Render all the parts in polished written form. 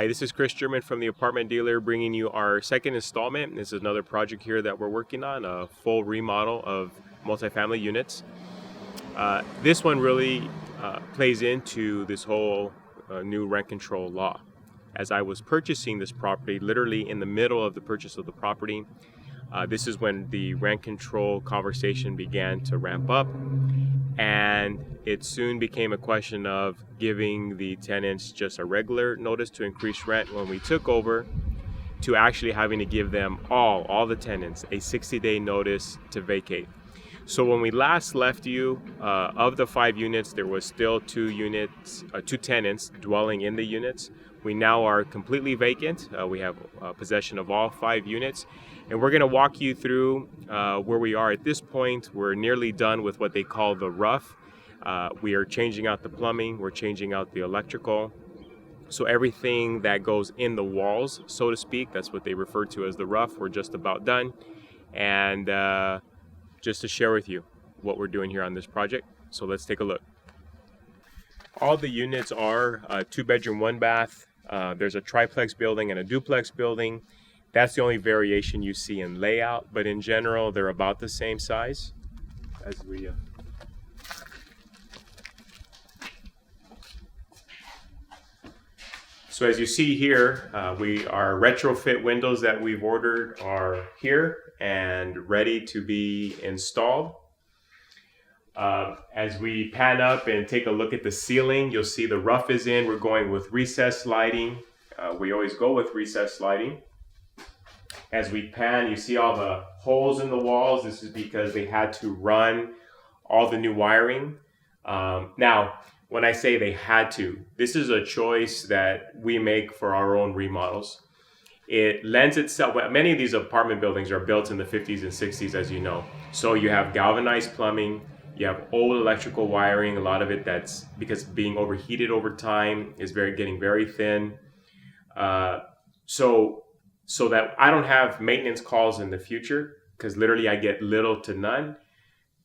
Hi, this is Chris German from the Apartment Dealer bringing you our second installment. This is another project here that we're working on, a full remodel of multifamily units. This one really plays into this whole new rent control law. As I was purchasing this property, literally in the middle of the purchase of the property, this is when the rent control conversation began to ramp up, and it soon became a question of giving the tenants just a regular notice to increase rent when we took over, to actually having to give them all the tenants a 60-day notice to vacate. So when we last left you, of the 5 units, there was still 2 tenants dwelling in the units. We now are completely vacant. We have possession of all 5 units, and we're going to walk you through where we are at this point. We're nearly done with what they call the rough. We are changing out the plumbing, we're changing out the electrical. So everything that goes in the walls, so to speak, that's what they refer to as the rough, we're just about done. And just to share with you what we're doing here on this project. So let's take a look. All the units are 2-bedroom, 1-bath. There's a triplex building and a duplex building. That's the only variation you see in layout, but in general, they're about the same size. As we So as you see here, our retrofit windows that we've ordered are here and ready to be installed. As we pan up and take a look at the ceiling, you'll see the rough is in. We're going with recessed lighting. We always go with recessed lighting. As we pan, you see all the holes in the walls. This is because they had to run all the new wiring. Now, when I say they had to, this is a choice that we make for our own remodels. It lends itself, many of these apartment buildings are built in the 50s and 60s, as you know. So you have galvanized plumbing, you have old electrical wiring, a lot of it that's because being overheated over time is getting very thin. So that I don't have maintenance calls in the future, because literally I get little to none.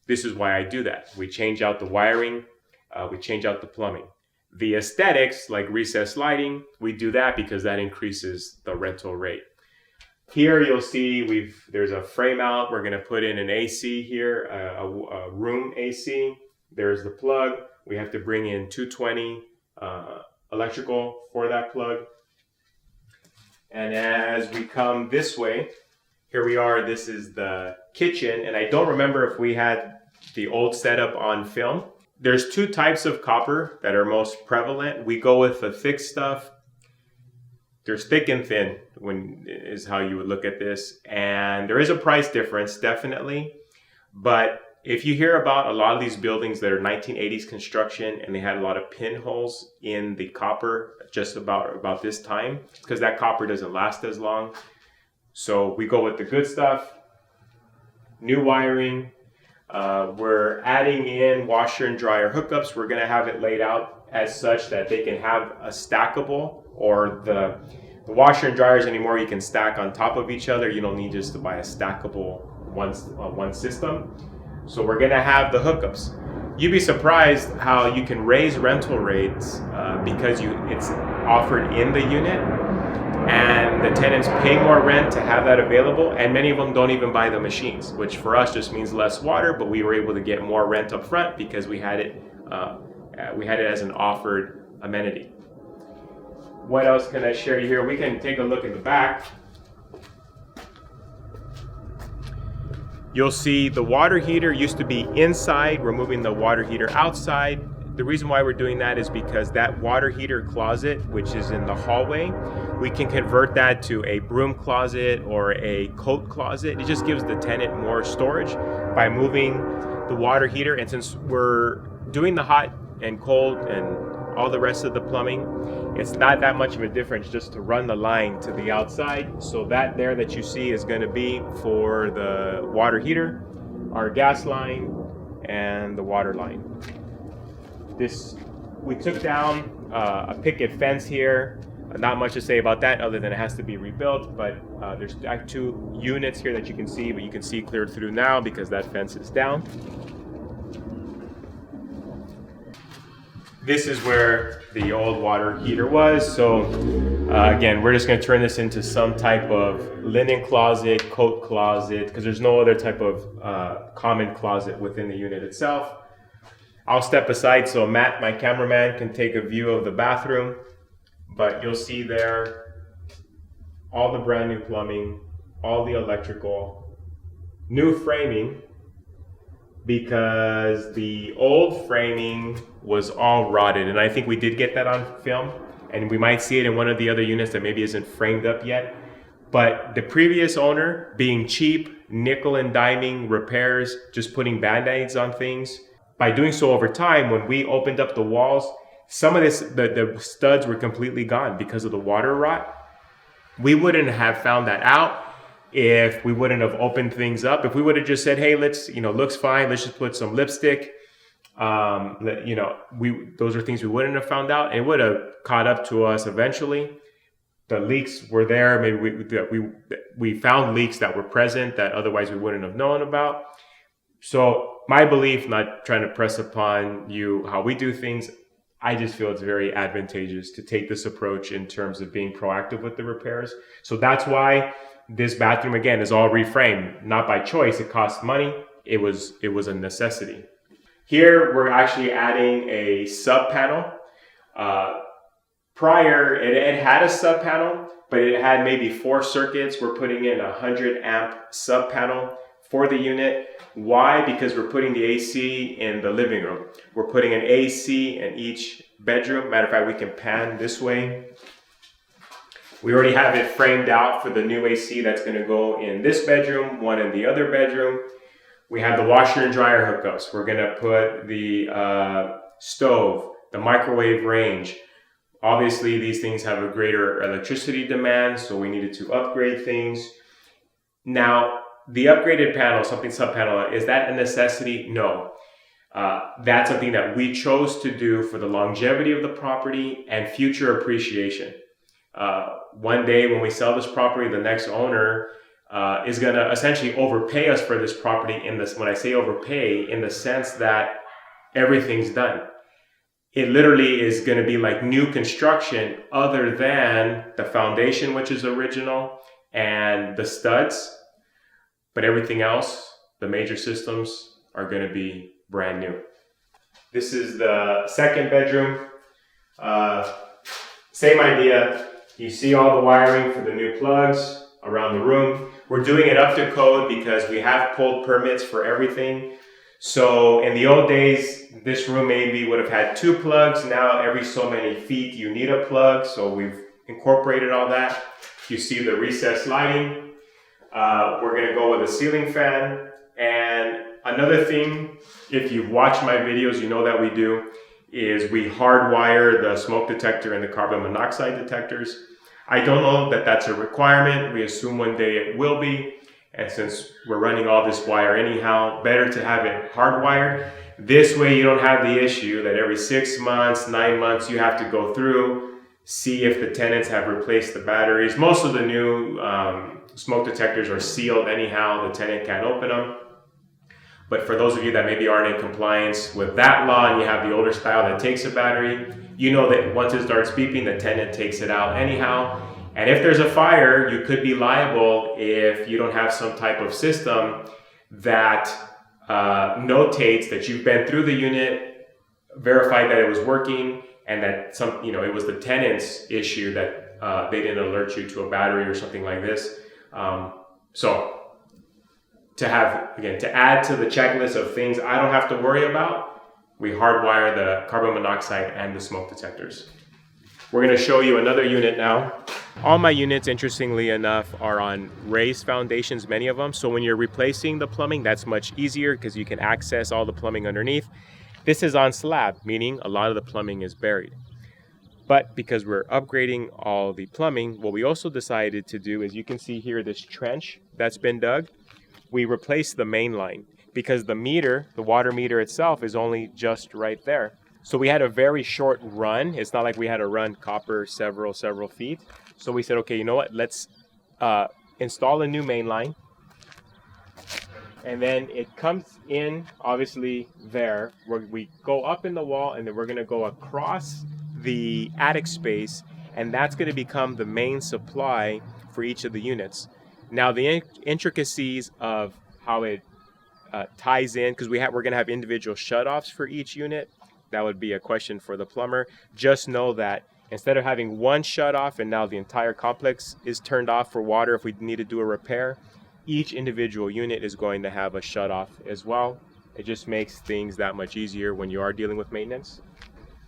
This is why I do that. We change out the wiring. We change out the plumbing. The aesthetics, like recessed lighting, we do that because that increases the rental rate. Here you'll see there's a frame out. We're going to put in an AC here, a room AC. There's the plug. We have to bring in 220 electrical for that plug. And as we come this way, here we are. This is the kitchen, and I don't remember if we had the old setup on film. There's 2 types of copper that are most prevalent. We go with the thick stuff. There's thick and thin is how you would look at this. And there is a price difference, definitely. But if you hear about a lot of these buildings that are 1980s construction and they had a lot of pinholes in the copper just about this time, because that copper doesn't last as long. So we go with the good stuff, new wiring. We're adding in washer and dryer hookups. We're going to have it laid out as such that they can have a stackable, or the washer and dryers anymore you can stack on top of each other. You don't need just to buy a stackable one system. So we're going to have the hookups. You'd be surprised how you can raise rental rates because it's offered in the unit, and the tenants pay more rent to have that available, and many of them don't even buy the machines, which for us just means less water, but we were able to get more rent up front because we had it as an offered amenity. What else can I share you here? We can take a look at the back. You'll see the water heater used to be inside. We're moving the water heater outside. The reason why we're doing that is because that water heater closet, which is in the hallway, we can convert that to a broom closet or a coat closet. It just gives the tenant more storage by moving the water heater. And since we're doing the hot and cold and all the rest of the plumbing, it's not that much of a difference just to run the line to the outside. So that there that you see is going to be for the water heater, our gas line, and the water line. We took down a picket fence here. Not much to say about that other than it has to be rebuilt, but there's 2 units here that you can see, but you can see clear through now because that fence is down. this is where the old water heater was. So again, we're just going to turn this into some type of linen closet, coat closet, because there's no other type of common closet within the unit itself. I'll step aside so Matt, my cameraman, can take a view of the bathroom, but you'll see there all the brand new plumbing, all the electrical, new framing, because the old framing was all rotted, and I think we did get that on film, and we might see it in one of the other units that maybe isn't framed up yet. But the previous owner, being cheap, nickel and diming repairs, just putting band-aids on things, by doing so over time, when we opened up the walls, some of this, the studs were completely gone because of the water rot. We wouldn't have found that out if we wouldn't have opened things up. If we would have just said, hey, let's, looks fine, let's just put some lipstick. Those are things we wouldn't have found out. It would have caught up to us eventually. The leaks were there. Maybe we found leaks that were present that otherwise we wouldn't have known about. So my belief, not trying to press upon you how we do things, I just feel it's very advantageous to take this approach in terms of being proactive with the repairs. So that's why this bathroom, again, is all reframed, not by choice. It cost money. It was a necessity. Here, we're actually adding a sub panel. Prior, it had a sub panel, but it had maybe 4 circuits. We're putting in a 100 amp sub panel for the unit. Why? Because we're putting the AC in the living room. We're putting an AC in each bedroom. Matter of fact, we can pan this way. We already have it framed out for the new AC that's going to go in this bedroom, one in the other bedroom. We have the washer and dryer hookups. We're going to put the stove, the microwave range. Obviously, these things have a greater electricity demand, so we needed to upgrade things. Now, the upgraded panel, something sub panel, is that a necessity? No. That's something that we chose to do for the longevity of the property and future appreciation. One day when we sell this property, the next owner is going to essentially overpay us for this property when I say overpay, in the sense that everything's done. It literally is going to be like new construction other than the foundation, which is original, and the studs. But everything else, the major systems, are going to be brand new. This is the second bedroom. Same idea. You see all the wiring for the new plugs around the room. We're doing it up to code because we have pulled permits for everything. So in the old days, this room maybe would have had 2 plugs. Now every so many feet you need a plug. So we've incorporated all that. You see the recessed lighting. We're going to go with a ceiling fan. And another thing, if you've watched my videos, you know that we do, is we hardwire the smoke detector and the carbon monoxide detectors. I don't know that that's a requirement. We assume one day it will be. And since we're running all this wire anyhow, better to have it hardwired. This way you don't have the issue that every 6 months, 9 months, you have to go through, see if the tenants have replaced the batteries. Most of the new smoke detectors are sealed anyhow. The tenant can't open them. But for those of you that maybe aren't in compliance with that law and you have the older style that takes a battery, you know that once it starts beeping, the tenant takes it out anyhow. And if there's a fire, you could be liable if you don't have some type of system that notates that you've been through the unit, verified that it was working, and that it was the tenant's issue that they didn't alert you to a battery or something like this. To add to the checklist of things I don't have to worry about, we hardwire the carbon monoxide and the smoke detectors. We're going to show you another unit now. All my units, interestingly enough, are on raised foundations, many of them. So when you're replacing the plumbing, that's much easier because you can access all the plumbing underneath. This is on slab, meaning a lot of the plumbing is buried. But because we're upgrading all the plumbing, what we also decided to do is, you can see here this trench that's been dug. We replaced the main line because the meter, the water meter itself, is only just right there. So we had a very short run. It's not like we had to run copper several feet. So we said, okay, you know what? Let's install a new main line. And then it comes in, obviously, there, where we go up in the wall, and then we're going to go across the attic space, and that's going to become the main supply for each of the units. Now, the intricacies of how it ties in, because we're going to have individual shutoffs for each unit. That would be a question for the plumber. Just know that instead of having one shutoff and now the entire complex is turned off for water if we need to do a repair, each individual unit is going to have a shutoff as well. It just makes things that much easier when you are dealing with maintenance.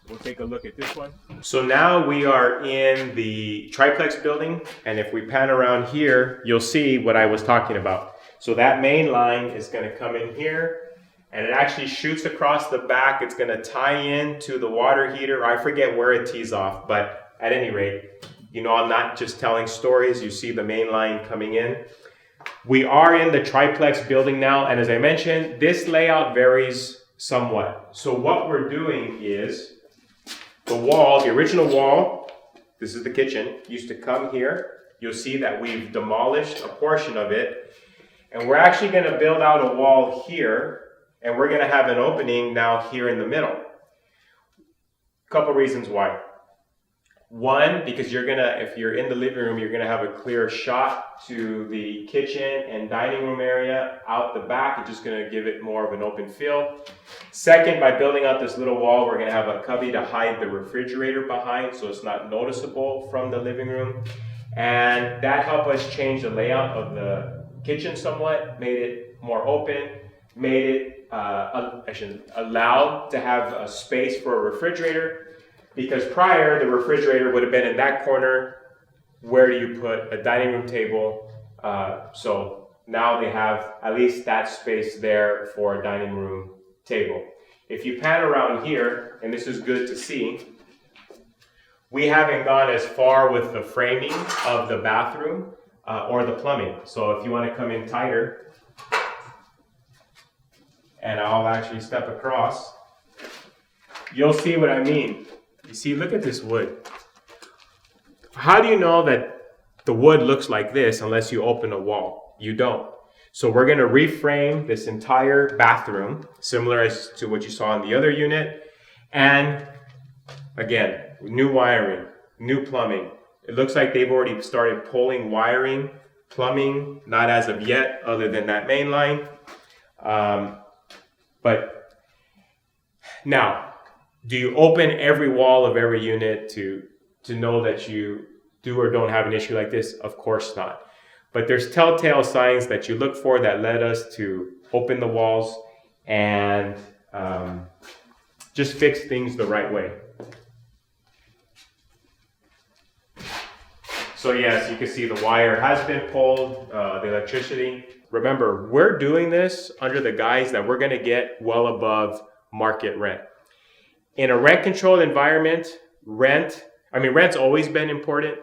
We'll take a look at this one. So now we are in the triplex building, and if we pan around here, you'll see what I was talking about. So that main line is going to come in here, and it actually shoots across the back. It's going to tie in to the water heater. I forget where it tees off, but at any rate, you know, I'm not just telling stories. You see the main line coming in. We are in the triplex building now, and as I mentioned, this layout varies somewhat. So what we're doing is the wall, the original wall, this is the kitchen, used to come here. You'll see that we've demolished a portion of it, and we're actually going to build out a wall here, and we're going to have an opening now here in the middle. A couple reasons why. One, because you're gonna, if you're in the living room, you're gonna have a clear shot to the kitchen and dining room area out the back. It's just gonna give it more of an open feel. Second, by building out this little wall, we're gonna have a cubby to hide the refrigerator behind so it's not noticeable from the living room. And that helped us change the layout of the kitchen somewhat, made it more open, made it allowed to have a space for a refrigerator. Because prior, the refrigerator would have been in that corner. Where do you put a dining room table? So now they have at least that space there for a dining room table. If you pan around here, and this is good to see, we haven't gone as far with the framing of the bathroom or the plumbing. So if you want to come in tighter, and I'll actually step across, you'll see what I mean. You see, look at this wood. How do you know that the wood looks like this unless you open a wall? You don't. So we're going to reframe this entire bathroom, similar as to what you saw in the other unit. And again, new wiring, new plumbing. It looks like they've already started pulling wiring, plumbing, not as of yet, other than that main line. But now, do you open every wall of every unit to know that you do or don't have an issue like this? Of course not. But there's telltale signs that you look for that led us to open the walls and just fix things the right way. So yes, you can see the wire has been pulled, the electricity. Remember, we're doing this under the guise that we're going to get well above market rent. In a rent-controlled environment, rent's always been important,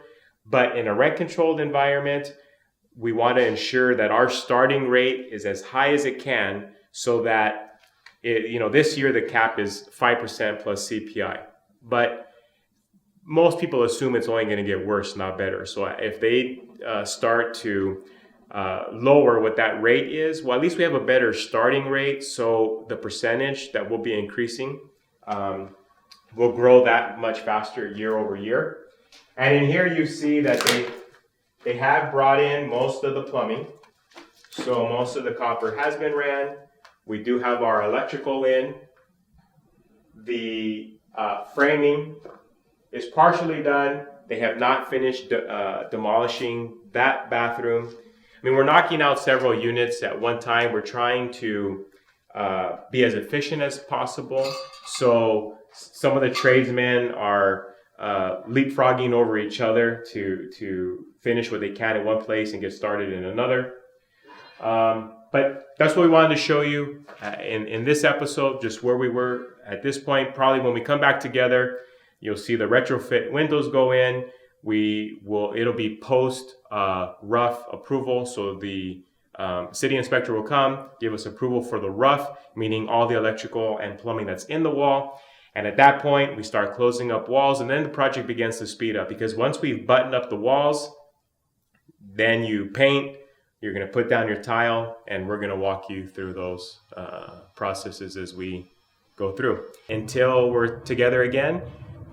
but in a rent-controlled environment, we want to ensure that our starting rate is as high as it can so that, this year the cap is 5% plus CPI. But most people assume it's only going to get worse, not better. So if they start to lower what that rate is, well, at least we have a better starting rate, so the percentage that will be increasing will grow that much faster year over year. And in here you see that they have brought in most of the plumbing. So most of the copper has been ran. We do have our electrical in. The framing is partially done. They have not finished demolishing that bathroom. We're knocking out several units at one time. We're trying to be as efficient as possible. So some of the tradesmen are leapfrogging over each other to finish what they can in one place and get started in another. But that's what we wanted to show you in this episode, just where we were at this point. Probably when we come back together, you'll see the retrofit windows go in. It'll be post rough approval. So the city inspector will come, give us approval for the rough, meaning all the electrical and plumbing that's in the wall. And at that point, we start closing up walls, and then the project begins to speed up, because once we've buttoned up the walls, then you paint, You're going to put down your tile, and we're going to walk you through those processes as we go through. Until we're together again,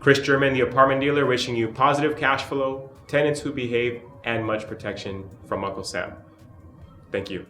Chris German, the apartment dealer, wishing you positive cash flow, tenants who behave, and much protection from Uncle Sam. Thank you.